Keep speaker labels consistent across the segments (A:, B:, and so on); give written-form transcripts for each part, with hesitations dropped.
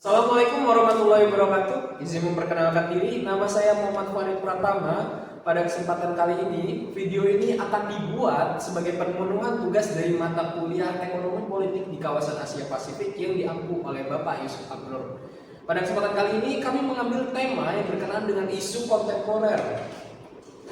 A: Assalamualaikum warahmatullahi wabarakatuh. Izin memperkenalkan diri, nama saya Muhammad Farid Pratama. Pada kesempatan kali ini, video ini akan dibuat sebagai pemenuhan tugas dari mata kuliah Ekonomi Politik di kawasan Asia Pasifik yang diampu oleh Bapak Yusuf Abnur. Pada kesempatan kali ini, kami mengambil tema yang berkenaan dengan isu kontemporer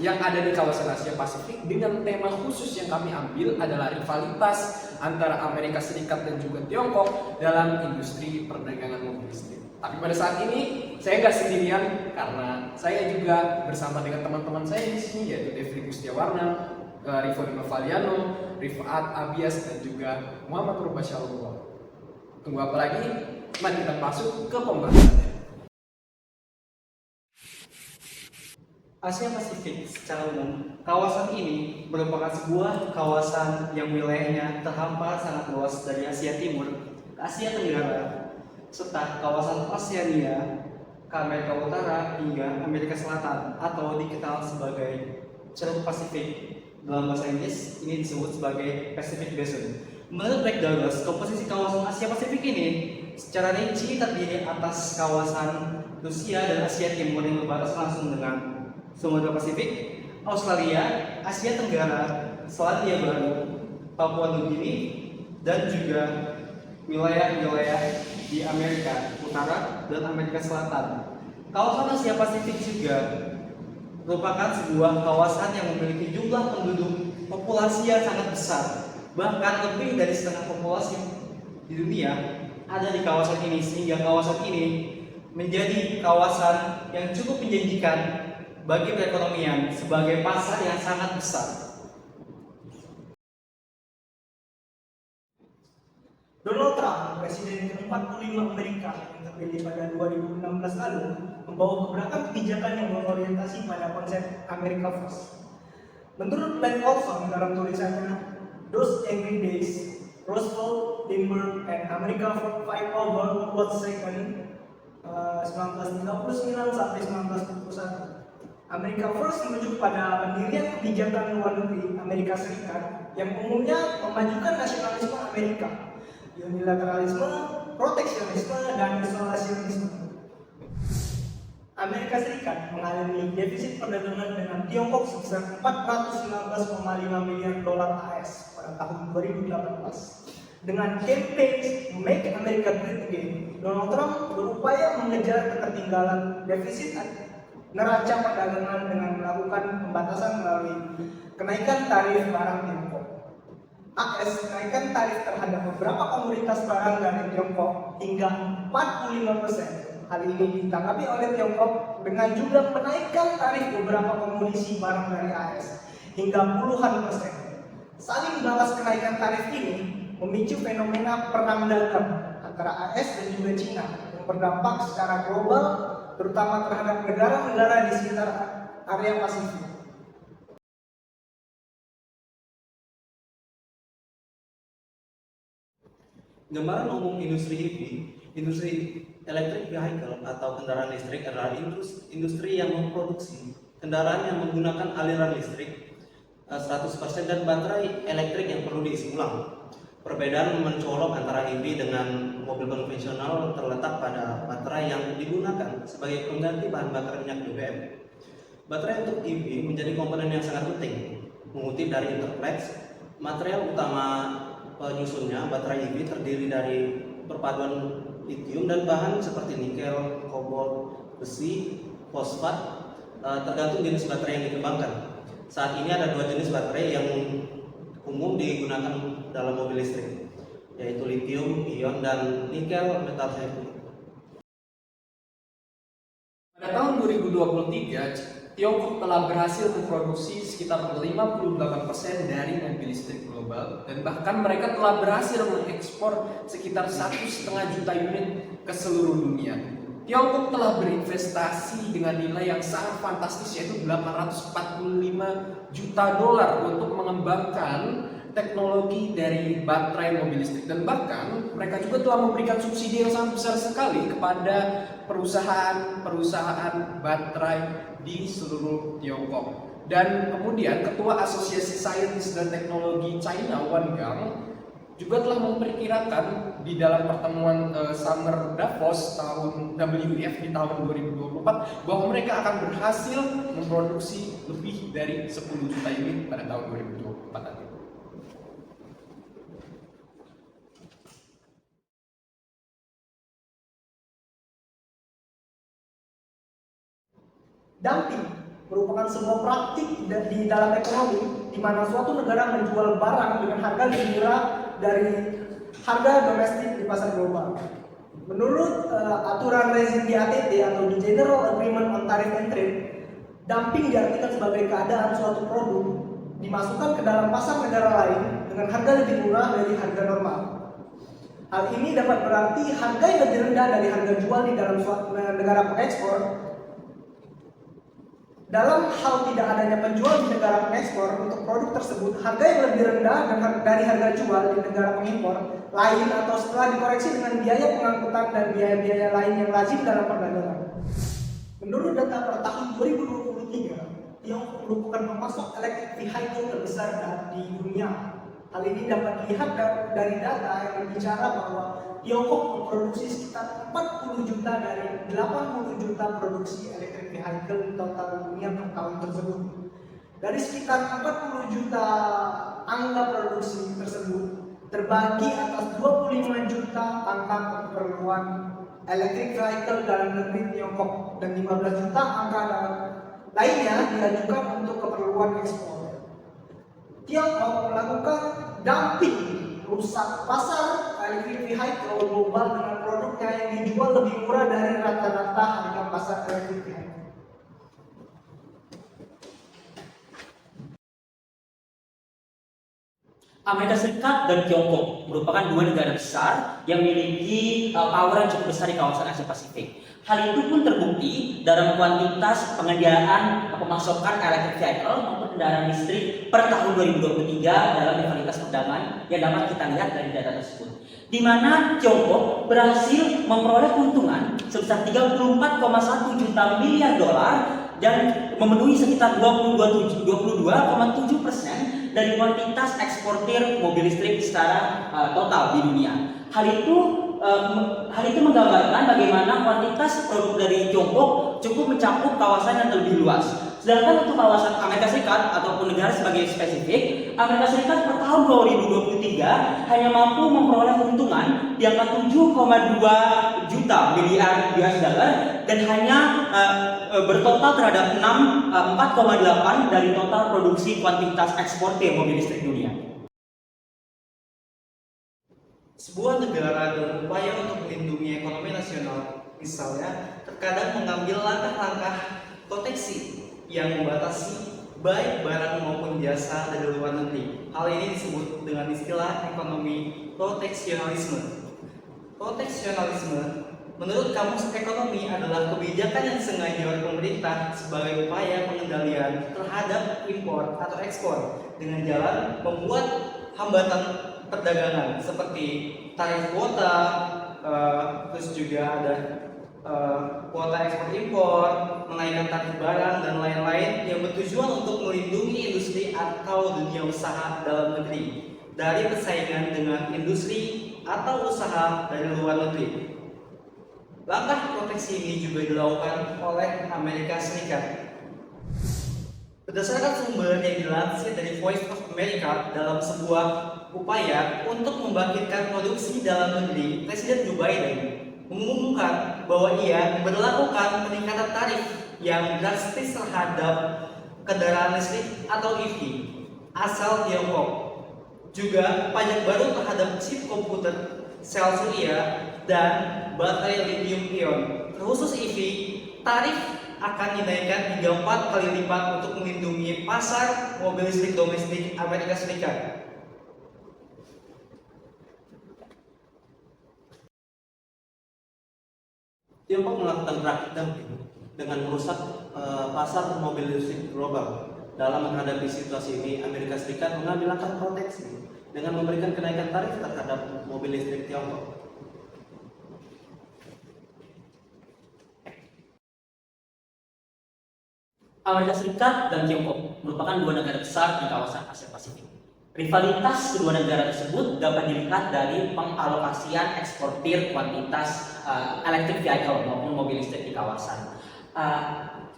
A: yang ada di kawasan Asia Pasifik, dengan tema khusus yang kami ambil adalah rivalitas antara Amerika Serikat dan juga Tiongkok dalam industri perdagangan mobil listrik. Tapi pada saat ini saya nggak sendirian karena saya juga bersama dengan teman-teman saya di sini, yaitu Devri Gustiawarna, Rivalino Valiano, Rifat Abias, dan juga Muhammad Rubasyalullah. Tunggu apa lagi? Mari kita masuk ke pembahasannya.
B: Asia Pasifik secara umum, kawasan ini merupakan sebuah kawasan yang wilayahnya terhampar sangat luas dari Asia Timur ke Asia Tenggara, serta kawasan Oseania ke Amerika Utara hingga Amerika Selatan atau dikenal sebagai Ceruk Pasifik. Dalam bahasa Inggris, ini disebut sebagai Pacific Basin. Menurut Black Douglas, komposisi kawasan Asia Pasifik ini secara rinci terdiri atas kawasan Rusia dan Asia Timur yang berbatas langsung dengan Samudra Pasifik, Australia, Asia Tenggara, Selandia Baru, Papua Nugini, dan juga wilayah-wilayah di Amerika Utara dan Amerika Selatan. Kawasan Asia Pasifik juga merupakan sebuah kawasan yang memiliki jumlah penduduk populasi yang sangat besar. Bahkan lebih dari setengah populasi di dunia ada di kawasan ini, sehingga kawasan ini menjadi kawasan yang cukup menjanjikan bagi perekonomian sebagai pasar yang sangat besar.
C: Donald Trump, Presiden ke-45 Amerika yang terpilih pada 2016 lalu, membawa beberapa kebijakan yang berorientasi pada konsep America First. Menurut Glenn Olson dalam tulisannya Those Angry Days, Roosevelt, Lindbergh, and America Fight Over World War II 1939 sampai 1941. America First merujuk pada pendirian kebijakan luar negeri Amerika Serikat yang umumnya memajukan nasionalisme Amerika, unilateralisme, proteksionisme, dan isolasionisme. Amerika Serikat mengalami defisit perdagangan dengan Tiongkok sebesar 419,5 miliar dolar AS pada tahun 2018. Dengan campaign Make America Great Again, Donald Trump berupaya mengejar ketertinggalan defisit neraca perdagangan dengan melakukan pembatasan melalui kenaikan tarif barang Tiongkok. AS menaikkan tarif terhadap beberapa komoditas barang dari Tiongkok hingga 45%. Hal ini ditanggapi oleh Tiongkok dengan juga menaikkan tarif beberapa komoditi barang dari AS hingga puluhan persen. Saling balas kenaikan tarif ini memicu fenomena perang dagang antara AS dan juga Cina yang berdampak secara global, terutama terhadap negara-negara di sekitar area Pasifik.
D: Gambaran umum industri EV, industri electric vehicle atau kendaraan listrik adalah industri yang memproduksi kendaraan yang menggunakan aliran listrik 100% dan baterai elektrik yang perlu diisi ulang. Perbedaan mencolok antara EV dengan mobil konvensional terletak pada baterai yang digunakan sebagai pengganti bahan bakar minyak BBM. Baterai untuk EV menjadi komponen yang sangat penting. Mengutip dari Interplex, material utama penyusunnya baterai EV terdiri dari perpaduan litium dan bahan seperti nikel, kobalt, besi, fosfat, tergantung jenis baterai yang dikembangkan. Saat ini ada dua jenis baterai yang umum digunakan dalam mobil listrik, yaitu lithium ion dan nikel metal heavy.
A: Pada tahun 2023, Tiongkok telah berhasil memproduksi sekitar 58% dari mobil listrik global, dan bahkan mereka telah berhasil mengekspor sekitar 1,5 juta unit ke seluruh dunia. Tiongkok telah berinvestasi dengan nilai yang sangat fantastis, yaitu 845 juta dolar untuk mengembangkan teknologi dari baterai mobil listrik, dan bahkan mereka juga telah memberikan subsidi yang sangat besar sekali kepada perusahaan-perusahaan baterai di seluruh Tiongkok. Dan kemudian Ketua Asosiasi Sains dan Teknologi China, Wan Gang, juga telah memperkirakan di dalam pertemuan Summer Davos tahun WEF di tahun 2024 bahwa mereka akan berhasil memproduksi lebih dari 10 juta unit pada tahun 2024 nanti.
C: Dumping merupakan sebuah praktik di dalam ekonomi di mana suatu negara menjual barang dengan harga lebih murah dari harga domestik di pasar global. Menurut aturan rezim di ATT atau di General Agreement on Tariff and Trade, dumping diartikan sebagai keadaan suatu produk dimasukkan ke dalam pasar negara lain dengan harga lebih murah dari harga normal. Hal ini dapat berarti harga yang lebih rendah dari harga jual di dalam suatu negara pengekspor. Dalam hal tidak adanya penjual di negara pengekspor untuk produk tersebut, harga yang lebih rendah dari harga jual di negara pengimpor lain atau setelah dikoreksi dengan biaya pengangkutan dan biaya-biaya lain yang lazim dalam perdagangan. Menurut data per tahun 2023, Tiongkok merupakan pemasok electric vehicle terbesar di dunia. Hal ini dapat dilihat dari data yang berbicara bahwa Tiongkok memproduksi sekitar 40 juta dari 80 juta produksi electric vehicle total dunia per tahun tersebut. Dari sekitar 40 juta angka produksi tersebut, terbagi atas 25 juta angka keperluan electric vehicle dalam negeri Tiongkok dan 15 juta angka lainnya diajukan untuk keperluan ekspor. Tiongkok melakukan dumping, rusak pasar electric vehicle global dengan produknya yang dijual lebih murah dari rata-rata harga pasar electric vehicle.
E: Amerika Serikat dan Tiongkok merupakan dua negara besar yang memiliki power yang cukup besar di kawasan Asia Pasifik. Hal itu pun terbukti dalam kuantitas penyediaan pemasokan electric vehicle maupun kendaraan listrik per tahun 2023 dalam rivalitas perdagangan yang dapat kita lihat dari data tersebut. Di mana Tiongkok berhasil memperoleh keuntungan sebesar 34,1 juta miliar dolar dan memenuhi sekitar 22,7% dari kuantitas eksportir mobil listrik secara total di dunia. Hal itu menggambarkan bagaimana kuantitas produk dari Tiongkok cukup mencakup kawasan yang lebih luas. Sedangkan untuk kawasan Amerika Serikat ataupun negara sebagai spesifik, Amerika Serikat per tahun 2023 hanya mampu memperoleh keuntungan di angka 7,2 juta miliar US dollar dan hanya bertotal terhadap 4,8 dari total produksi kuantitas eksportir mobil listrik dunia.
B: Sebuah negara berupaya untuk melindungi ekonomi nasional, misalnya, terkadang mengambil langkah-langkah proteksi yang membatasi baik barang maupun jasa dari luar negeri. Hal ini disebut dengan istilah ekonomi proteksionisme. Proteksionisme menurut Kamus Ekonomi adalah kebijakan yang disengaja oleh pemerintah sebagai upaya pengendalian terhadap impor atau ekspor dengan jalan membuat hambatan perdagangan seperti tarif kuota, terus juga ada kuota ekspor impor, menaikkan tarif barang dan lain-lain yang bertujuan untuk melindungi industri atau dunia usaha dalam negeri dari persaingan dengan industri atau usaha dari luar negeri. Langkah proteksi ini juga dilakukan oleh Amerika Serikat. Berdasarkan sumber yang dilansir dari Voice of America dalam sebuah upaya untuk membangkitkan produksi dalam negeri, Presiden Joe Biden mengumumkan bahwa ia memberlakukan peningkatan tarif yang drastis terhadap kendaraan listrik atau EV asal Tiongkok. Juga pajak baru terhadap chip komputer, sel surya, dan baterai lithium ion. Khusus EV, tarif akan dinaikkan hingga 4 kali lipat untuk melindungi pasar mobil listrik domestik Amerika Serikat.
D: Tiongkok melakukan praktik dumping dengan merusak pasar mobil listrik global. Dalam menghadapi situasi ini, Amerika Serikat mengambil langkah proteksi dengan memberikan kenaikan tarif terhadap mobil listrik Tiongkok.
E: Amerika Serikat dan Tiongkok merupakan dua negara besar di kawasan Asia Pasifik. Rivalitas kedua negara tersebut dapat dilihat dari pengalokasian eksportir kuantitas electric vehicle maupun mobil listrik di kawasan.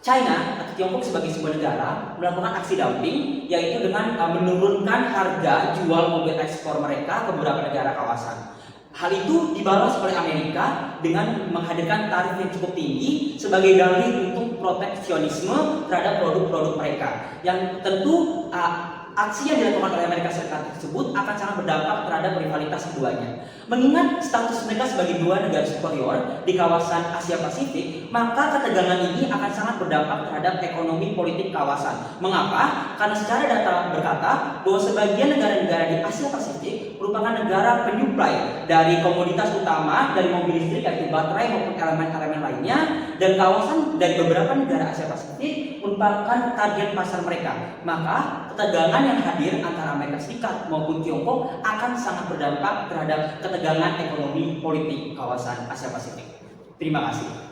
E: China atau Tiongkok sebagai sebuah negara melakukan aksi dumping, yaitu dengan menurunkan harga jual mobil ekspor mereka ke beberapa negara kawasan. Hal itu dibalas oleh Amerika dengan menghadirkan tarif yang cukup tinggi sebagai dalih untuk proteksionisme terhadap produk-produk mereka, yang tentu aksi yang dilakukan oleh Amerika Serikat tersebut akan sangat berdampak terhadap rivalitas keduanya. Mengingat status mereka sebagai dua negara superior di kawasan Asia Pasifik, maka ketegangan ini akan sangat berdampak terhadap ekonomi politik kawasan. Mengapa? Karena secara data berkata bahwa sebagian negara-negara di Asia Pasifik merupakan negara penyuplai dari komoditas utama dari mobil listrik, yaitu baterai maupun elemen-elemen lainnya, dan kawasan dari beberapa negara Asia Pasifik merupakan target pasar mereka. Maka ketegangan yang hadir antara Amerika Serikat maupun Tiongkok akan sangat berdampak terhadap ketegangan ekonomi politik kawasan Asia Pasifik. Terima kasih.